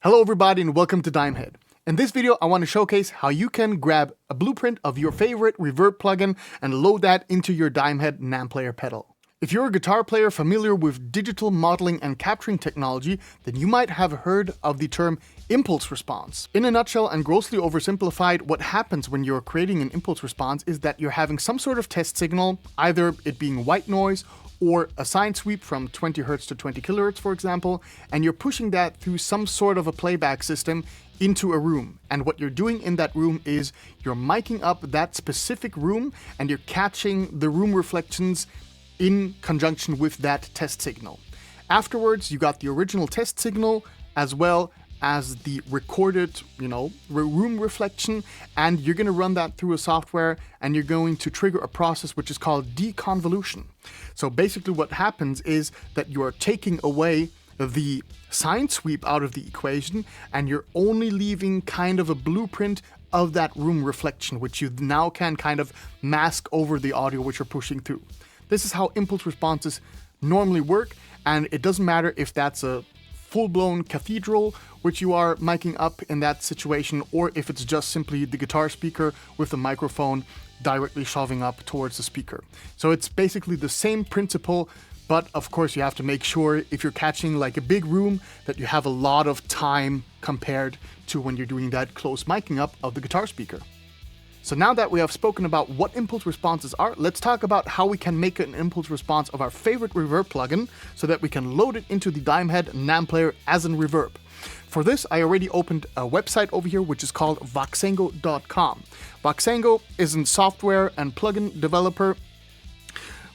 Hello everybody and welcome to Dimehead. In this video I want to showcase how you can grab a blueprint of your favorite reverb plugin and load that into your Dimehead NAMM player pedal. If you're a guitar player familiar with digital modeling and capturing technology, then you might have heard of the term impulse response. In a nutshell and grossly oversimplified, what happens when you're creating an impulse response is that you're having some sort of test signal, either it being white noise or a sine sweep from 20 Hz to 20 kHz, for example, and you're pushing that through some sort of a playback system into a room. And what you're doing in that room is you're miking up that specific room and you're catching the room reflections in conjunction with that test signal. Afterwards, you got the original test signal as well as the recorded, room reflection, and you're going to run that through a software and you're going to trigger a process which is called deconvolution. So basically what happens is that you are taking away the sine sweep out of the equation and you're only leaving kind of a blueprint of that room reflection, which you now can kind of mask over the audio which you're pushing through. This is how impulse responses normally work, and it doesn't matter if that's a full-blown cathedral which you are miking up in that situation, or if it's just simply the guitar speaker with the microphone directly shoving up towards the speaker. So it's basically the same principle, but of course you have to make sure if you're catching like a big room that you have a lot of time compared to when you're doing that close miking up of the guitar speaker. So now that we have spoken about what impulse responses are, let's talk about how we can make an impulse response of our favorite reverb plugin so that we can load it into the Dimehead NAMM player as an reverb. For this, I already opened a website over here which is called voxengo.com. Voxengo is a software and plugin developer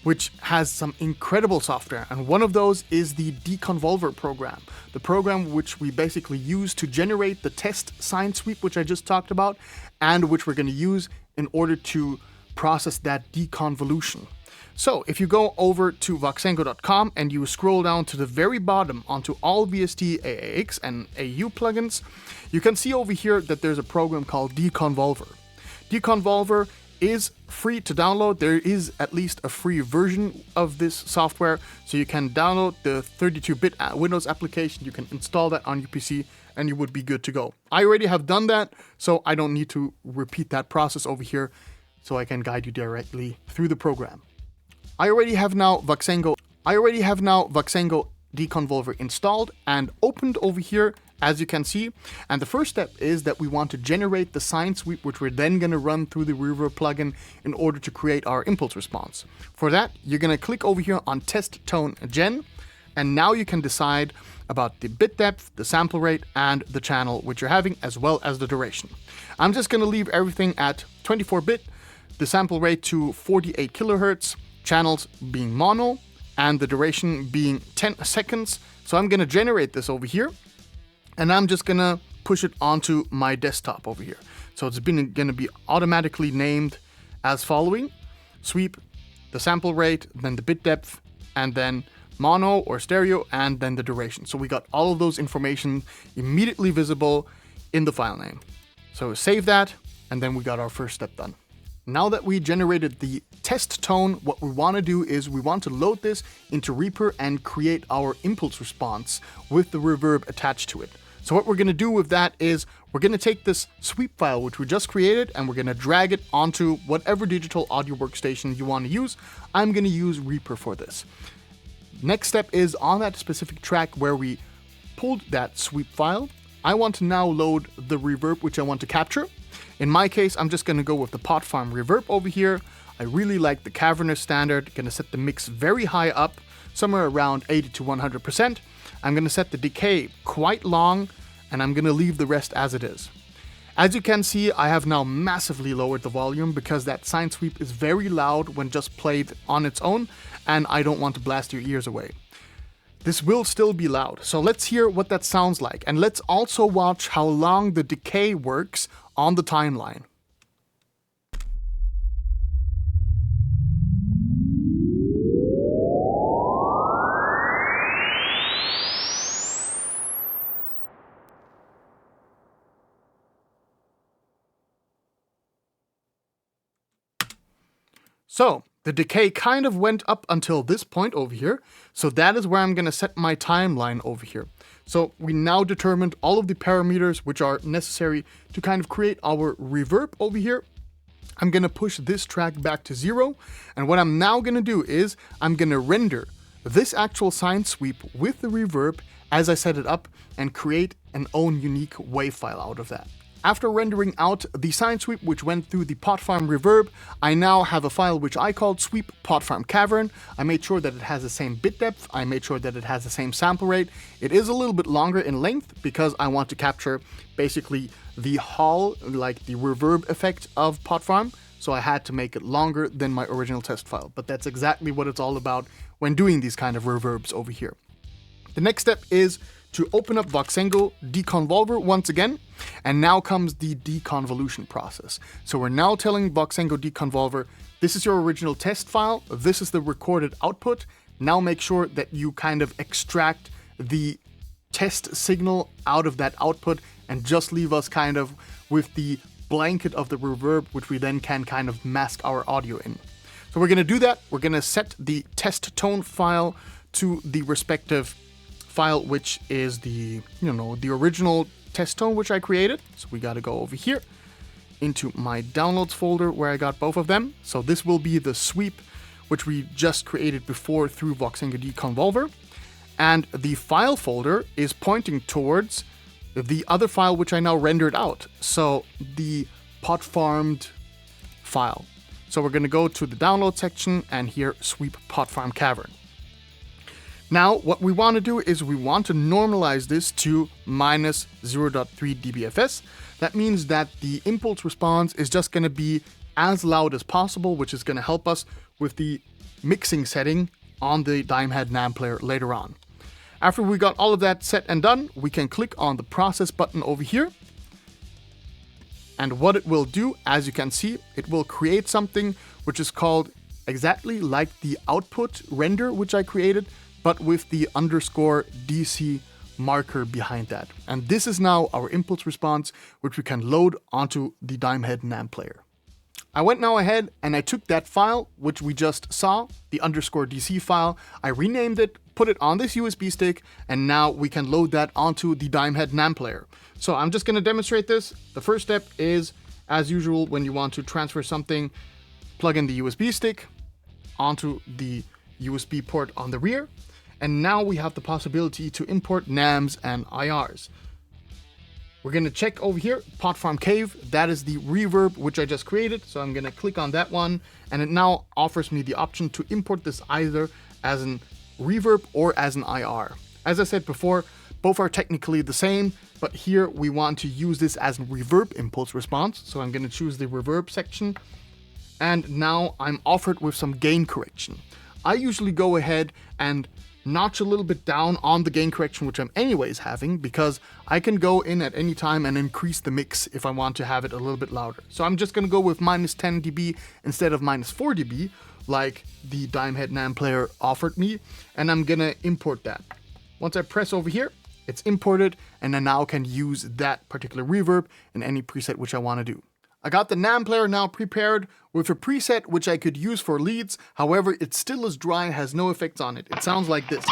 which has some incredible software, and one of those is the Decon program. The program which we basically use to generate the test sine sweep which I just talked about, and which we're going to use in order to process that deconvolution. So if you go over to voxengo.com and you scroll down to the very bottom onto all VST, AAX, and AU plugins, you can see over here that there's a program called Deconvolution. Deconvolution is free to download. There is at least a free version of this software, so you can download the 32-bit Windows application, you can install that on your PC, and you would be good to go. I already have done that, so I don't need to repeat that process over here, so I can guide you directly through the program. I already have now Voxengo Deconvolution installed and opened over here, as you can see. And the first step is that we want to generate the sine sweep, which we're then going to run through the Reverb plugin in order to create our impulse response. For that, you're going to click over here on Test Tone Gen, and now you can decide about the bit depth, the sample rate, and the channel which you're having, as well as the duration. I'm just going to leave everything at 24-bit, the sample rate to 48 kilohertz, channels being mono, and the duration being 10 seconds. So I'm going to generate this over here, and I'm just going to push it onto my desktop over here. So it's going to be automatically named as following: sweep, the sample rate, then the bit depth, and then mono or stereo, and then the duration. So we got all of those information immediately visible in the file name. So save that, and then we got our first step done. Now that we generated the test tone, what we want to do is we want to load this into Reaper and create our impulse response with the reverb attached to it. So what we're going to do with that is we're going to take this sweep file which we just created and we're going to drag it onto whatever digital audio workstation you want to use. I'm going to use Reaper for this. Next step is on that specific track where we pulled that sweep file, I want to now load the reverb which I want to capture. In my case, I'm just going to go with the Pot Farm reverb over here. I really like the cavernous standard. Going to set the mix very high up, somewhere around 80 to 100%. I'm going to set the decay quite long, and I'm going to leave the rest as it is. As you can see, I have now massively lowered the volume because that sine sweep is very loud when just played on its own, and I don't want to blast your ears away. This will still be loud, so let's hear what that sounds like, and let's also watch how long the decay works on the timeline. So The decay kind of went up until this point over here. So that is where I'm going to set my timeline over here. So we now determined all of the parameters which are necessary to kind of create our reverb over here. I'm going to push this track back to 0. And what I'm now going to do is I'm going to render this actual sine sweep with the reverb as I set it up and create an own unique wave file out of that. After rendering out the sine sweep which went through the pot farm reverb, I now have a file which I called sweep pot farm cavern. I made sure that it has the same bit depth. I made sure that it has the same sample rate. It is a little bit longer in length because I want to capture basically the hall, like the reverb effect of pot farm. So I had to make it longer than my original test file, but that's exactly what it's all about when doing these kind of reverbs over here. The next step is to open up Voxengo Deconvolver once again, and now comes the deconvolution process. So we're now telling Voxengo Deconvolver, this is your original test file, this is the recorded output, now make sure that you kind of extract the test signal out of that output and just leave us kind of with the blanket of the reverb, which we then can kind of mask our audio in. So we're going to do that. We're going to set the test tone file to the respective file, which is the original test tone which I created. So we got to go over here into my downloads folder where I got both of them. So this will be the sweep which we just created before through Voxengo Deconvolver, and the file folder is pointing towards the other file which I now rendered out, so the pot farmed file. So we're going to go to the download section and here sweep pot farm cavern. Now what we want to do is we want to normalize this to minus 0.3 dBFS. That means that the impulse response is just going to be as loud as possible, which is going to help us with the mixing setting on the Dimehead NAMM player later on. After we got all of that set and done, we can click on the process button over here. And what it will do, as you can see, it will create something which is called exactly like the output render which I created, but with the underscore DC marker behind that. And this is now our impulse response, which we can load onto the Dimehead NAMM player. I went now ahead and I took that file, which we just saw, the underscore DC file, I renamed it, put it on this USB stick, and now we can load that onto the Dimehead NAMM player. So I'm just going to demonstrate this. The first step is, as usual, when you want to transfer something, plug in the USB stick onto the USB port on the rear. And now we have the possibility to import NAMMs and IRs. We're going to check over here, Pot Farm Cave. That is the reverb which I just created. So I'm going to click on that one, and it now offers me the option to import this either as an reverb or as an IR. As I said before, both are technically the same, but here we want to use this as a reverb impulse response. So I'm going to choose the reverb section. And now I'm offered with some gain correction. I usually go ahead and notch a little bit down on the gain correction, which I'm anyways having, because I can go in at any time and increase the mix if I want to have it a little bit louder. So I'm just going to go with minus 10 dB instead of minus 4 dB, like the Dimehead NAMM player offered me, and I'm going to import that. Once I press over here, it's imported, and I now can use that particular reverb in any preset which I want to do. I got the NAMM player now prepared with a preset which I could use for leads. However, it still is dry, has no effects on it. It sounds like this.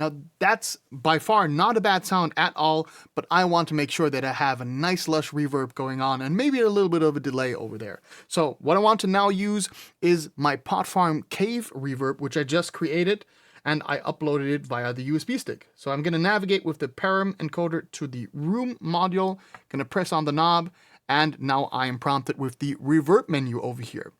Now that's by far not a bad sound at all, but I want to make sure that I have a nice lush reverb going on and maybe a little bit of a delay over there. So what I want to now use is my Pot Farm Cave reverb, which I just created, and I uploaded it via the USB stick. So I'm going to navigate with the param encoder to the room module, going to press on the knob, and now I am prompted with the reverb menu over here.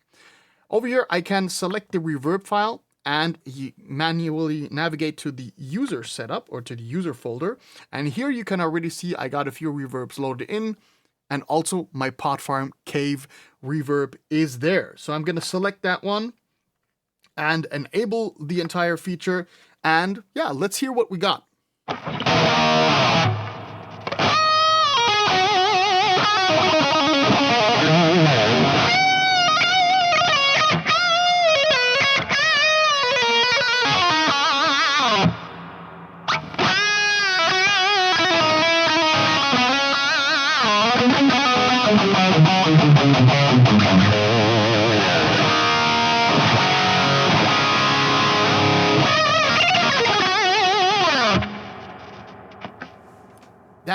Over here I can select the reverb file and manually navigate to the user setup or to the user folder. And here you can already see I got a few reverbs loaded in, and also my Pot Farm Cave reverb is there. So I'm going to select that one and enable the entire feature. And yeah, let's hear what we got.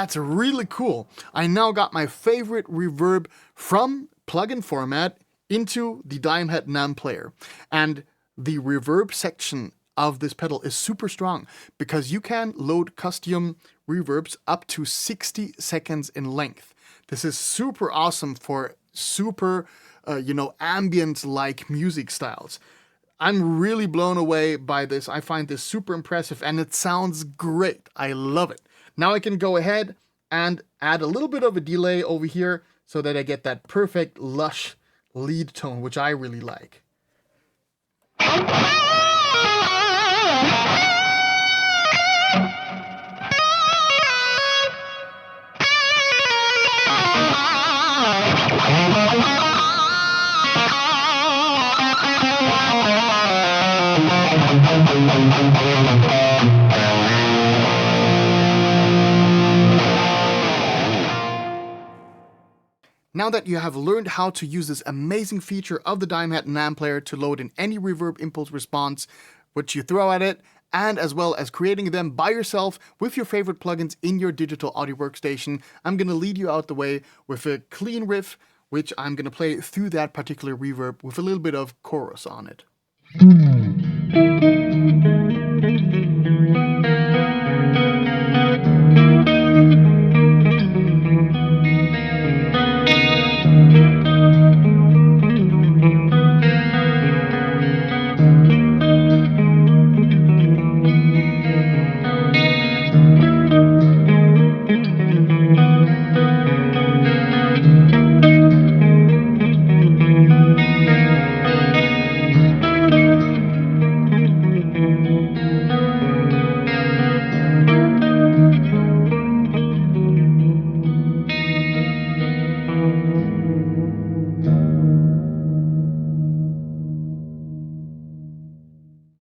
That's really cool. I now got my favorite reverb from plugin format into the dime head NAMM player. And the reverb section of this pedal is super strong because you can load custom reverbs up to 60 seconds in length. This is super awesome for super, ambient-like music styles. I'm really blown away by this. I find this super impressive and it sounds great. I love it. Now I can go ahead and add a little bit of a delay over here so that I get that perfect lush lead tone, which I really like. Now that you have learned how to use this amazing feature of the dime head NAMM player to load in any reverb impulse response which you throw at it, and as well as creating them by yourself with your favorite plugins in your digital audio workstation, I'm going to lead you out the way with a clean riff, which I'm going to play through that particular reverb with a little bit of chorus on it.